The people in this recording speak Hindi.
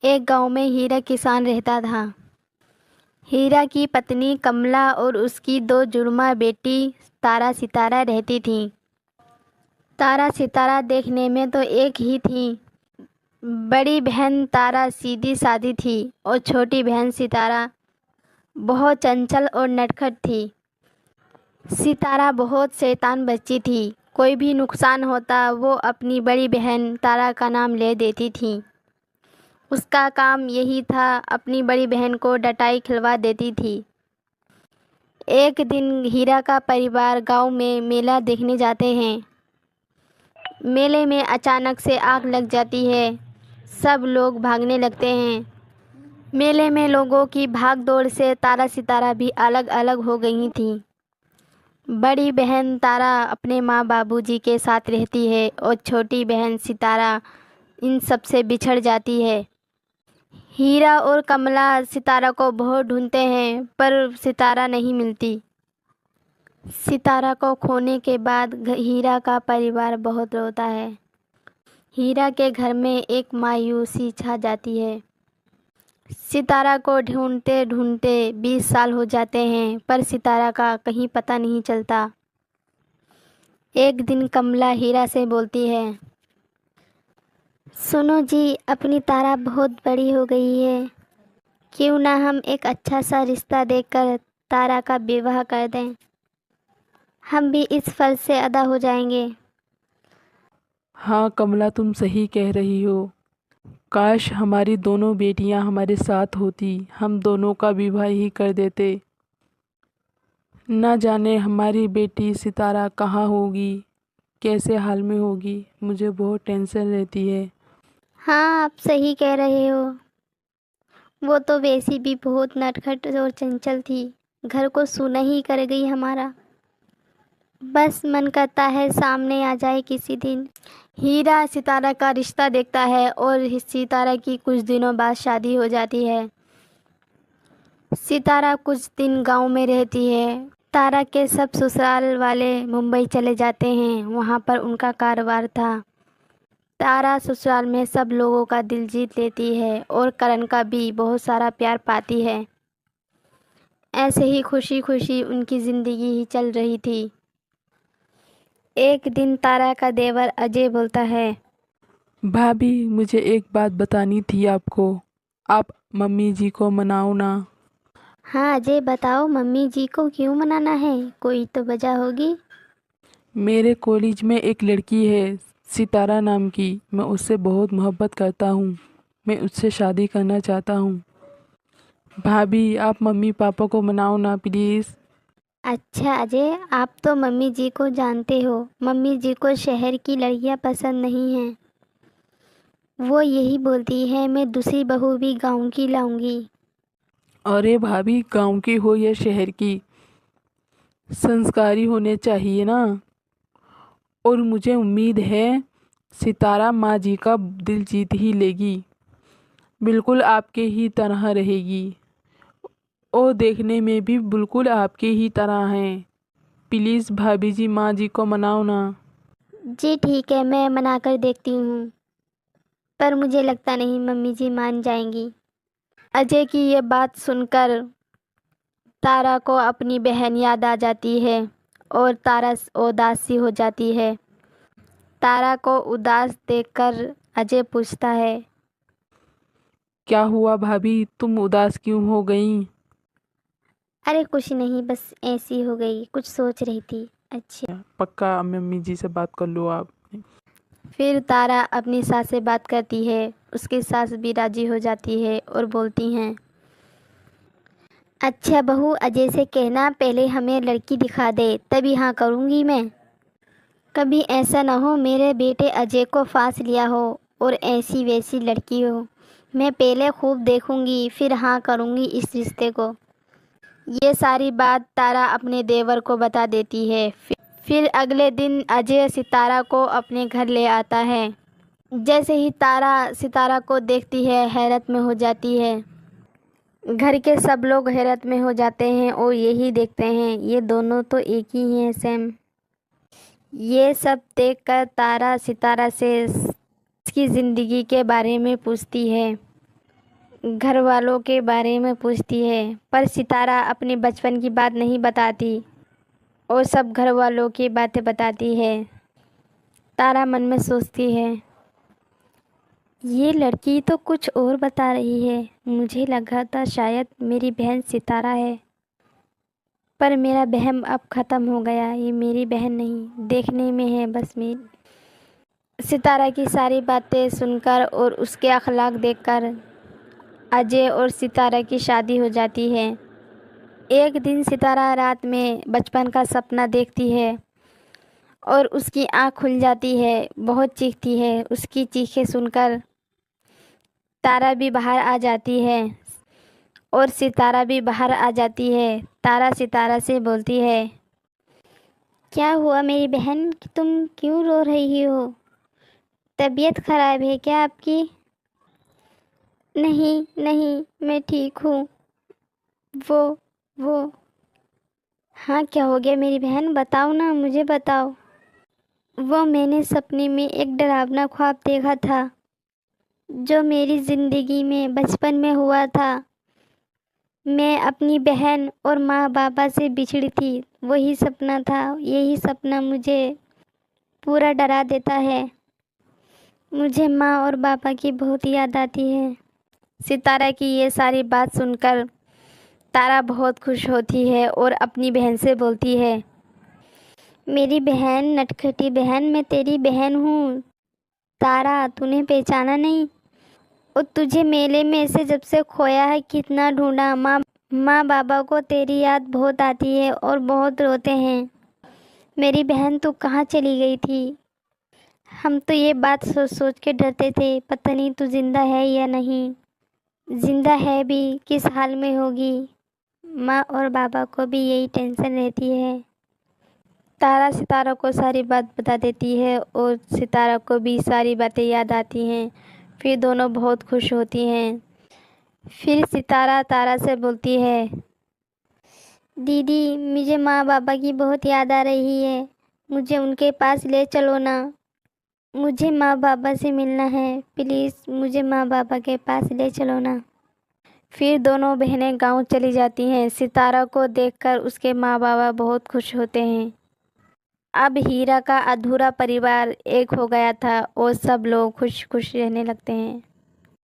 एक गांव में हीरा किसान रहता था। हीरा की पत्नी कमला और उसकी दो जुड़वा बेटी तारा सितारा रहती थीं। तारा सितारा देखने में तो एक ही थी। बड़ी बहन तारा सीधी सादी थी और छोटी बहन सितारा बहुत चंचल और नटखट थी। सितारा बहुत शैतान बच्ची थी। कोई भी नुकसान होता वो अपनी बड़ी बहन तारा का नाम ले देती थी। उसका काम यही था, अपनी बड़ी बहन को डटाई खिलवा देती थी। एक दिन हीरा का परिवार गांव में मेला देखने जाते हैं। मेले में अचानक से आग लग जाती है। सब लोग भागने लगते हैं। मेले में लोगों की भाग दौड़ से तारा सितारा भी अलग अलग हो गई थी। बड़ी बहन तारा अपने माँ बाबूजी के साथ रहती है और छोटी बहन सितारा इन सब से बिछड़ जाती है। हीरा और कमला सितारा को बहुत ढूंढते हैं पर सितारा नहीं मिलती। सितारा को खोने के बाद हीरा का परिवार बहुत रोता है। हीरा के घर में एक मायूसी छा जाती है। सितारा को ढूंढते ढूंढते 20 साल हो जाते हैं पर सितारा का कहीं पता नहीं चलता। एक दिन कमला हीरा से बोलती है, सुनो जी, अपनी तारा बहुत बड़ी हो गई है। क्यों ना हम एक अच्छा सा रिश्ता देखकर तारा का विवाह कर दें। हम भी इस फर्ज से अदा हो जाएंगे। हाँ कमला, तुम सही कह रही हो। काश हमारी दोनों बेटियां हमारे साथ होती, हम दोनों का विवाह ही कर देते। ना जाने हमारी बेटी सितारा कहाँ होगी, कैसे हाल में होगी, मुझे बहुत टेंशन रहती है। हाँ, आप सही कह रहे हो। वो तो वैसी भी बहुत नटखट और चंचल थी। घर को सूना ही कर गई हमारा। बस मन करता है सामने आ जाए किसी दिन। हीरा सितारा का रिश्ता देखता है और सितारा की कुछ दिनों बाद शादी हो जाती है। सितारा कुछ दिन गांव में रहती है। तारा के सब ससुराल वाले मुंबई चले जाते हैं, वहां पर उनका कारोबार था। तारा ससुराल में सब लोगों का दिल जीत लेती है और करण का भी बहुत सारा प्यार पाती है। ऐसे ही खुशी खुशी उनकी ज़िंदगी ही चल रही थी। एक दिन तारा का देवर अजय बोलता है, भाभी, मुझे एक बात बतानी थी आपको। आप मम्मी जी को मनाओ ना। हाँ अजय बताओ, मम्मी जी को क्यों मनाना है? कोई तो वजह होगी। मेरे कॉलेज में एक लड़की है सितारा नाम की, मैं उससे बहुत मोहब्बत करता हूँ। मैं उससे शादी करना चाहता हूँ। भाभी, आप मम्मी पापा को मनाओ ना प्लीज़। अच्छा अजय, आप तो मम्मी जी को जानते हो। मम्मी जी को शहर की लड़कियां पसंद नहीं हैं। वो यही बोलती है मैं दूसरी बहू भी गांव की लाऊंगी। अरे भाभी, गांव की हो या शहर की, संस्कारी होने चाहिए ना। और मुझे उम्मीद है सितारा माँ जी का दिल जीत ही लेगी। बिल्कुल आपके ही तरह रहेगी और देखने में भी बिल्कुल आपके ही तरह हैं। प्लीज़ भाभी जी, माँ जी को मनाओ ना। जी ठीक है, मैं मना कर देखती हूँ, पर मुझे लगता नहीं मम्मी जी मान जाएंगी। अजय की ये बात सुनकर तारा को अपनी बहन याद आ जाती है और तारा उदास सी हो जाती है। तारा को उदास देखकर अजय पूछता है, क्या हुआ भाभी, तुम उदास क्यों हो गई? अरे कुछ नहीं, बस ऐसी हो गई, कुछ सोच रही थी। अच्छा। पक्का मम्मी जी से बात कर लो आप। फिर तारा अपनी सास से बात करती है। उसकी सास भी राजी हो जाती है और बोलती हैं, अच्छा बहू, अजय से कहना पहले हमें लड़की दिखा दे, तभी हाँ करूँगी मैं। कभी ऐसा ना हो मेरे बेटे अजय को फांस लिया हो और ऐसी वैसी लड़की हो। मैं पहले खूब देखूंगी फिर हाँ करूँगी इस रिश्ते को। ये सारी बात तारा अपने देवर को बता देती है। फिर अगले दिन अजय सितारा को अपने घर ले आता है। जैसे ही तारा सितारा को देखती है हैरत में हो जाती है। घर के सब लोग हैरत में हो जाते हैं और यही देखते हैं ये दोनों तो एक ही हैं सेम। ये सब देखकर तारा सितारा से उसकी ज़िंदगी के बारे में पूछती है। घर वालों के बारे में पूछती है, पर सितारा अपने बचपन की बात नहीं बताती और सब घर वालों की बातें बताती है। तारा मन में सोचती है, ये लड़की तो कुछ और बता रही है। मुझे लगा था शायद मेरी बहन सितारा है, पर मेरा वहम अब ख़त्म हो गया। ये मेरी बहन नहीं, देखने में है बस मेरी। सितारा की सारी बातें सुनकर और उसके अखलाक देखकर अजय और सितारा की शादी हो जाती है। एक दिन सितारा रात में बचपन का सपना देखती है और उसकी आँख खुल जाती है, बहुत चीखती है। उसकी चीखें सुनकर तारा भी बाहर आ जाती है और सितारा भी बाहर आ जाती है। तारा सितारा से बोलती है, क्या हुआ मेरी बहन, तुम क्यों रो रही हो? तबीयत खराब है क्या आपकी? नहीं नहीं, मैं ठीक हूँ। वो हाँ, क्या हो गया मेरी बहन, बताओ ना, मुझे बताओ। वो मैंने सपने में एक डरावना ख्वाब देखा था जो मेरी ज़िंदगी में बचपन में हुआ था। मैं अपनी बहन और माँ बाबा से बिछड़ी थी, वही सपना था। यही सपना मुझे पूरा डरा देता है। मुझे माँ और पापा की बहुत याद आती है। सितारा की ये सारी बात सुनकर तारा बहुत खुश होती है और अपनी बहन से बोलती है, मेरी बहन, नटखटी बहन, मैं तेरी बहन हूँ। तारा, तूने पहचाना नहीं? और तुझे मेले में से जब से खोया है, कितना ढूंढा। माँ बाबा को तेरी याद बहुत आती है और बहुत रोते हैं। मेरी बहन, तू कहाँ चली गई थी? हम तो ये बात सोच सोच के डरते थे, पता नहीं तू जिंदा है या नहीं। जिंदा है भी किस हाल में होगी। माँ और बाबा को भी यही टेंशन रहती है। तारा सितारा को सारी बात बता देती है और सितारा को भी सारी बातें याद आती हैं। फिर दोनों बहुत खुश होती हैं। फिर सितारा तारा से बोलती है, दीदी, मुझे माँ बाबा की बहुत याद आ रही है, मुझे उनके पास ले चलो ना। मुझे माँ बाबा से मिलना है, प्लीज़ मुझे माँ बाबा के पास ले चलो ना। फिर दोनों बहनें गांव चली जाती हैं। सितारा को देखकर उसके माँ बाबा बहुत खुश होते हैं। अब हीरा का अधूरा परिवार एक हो गया था और सब लोग खुश खुश रहने लगते हैं।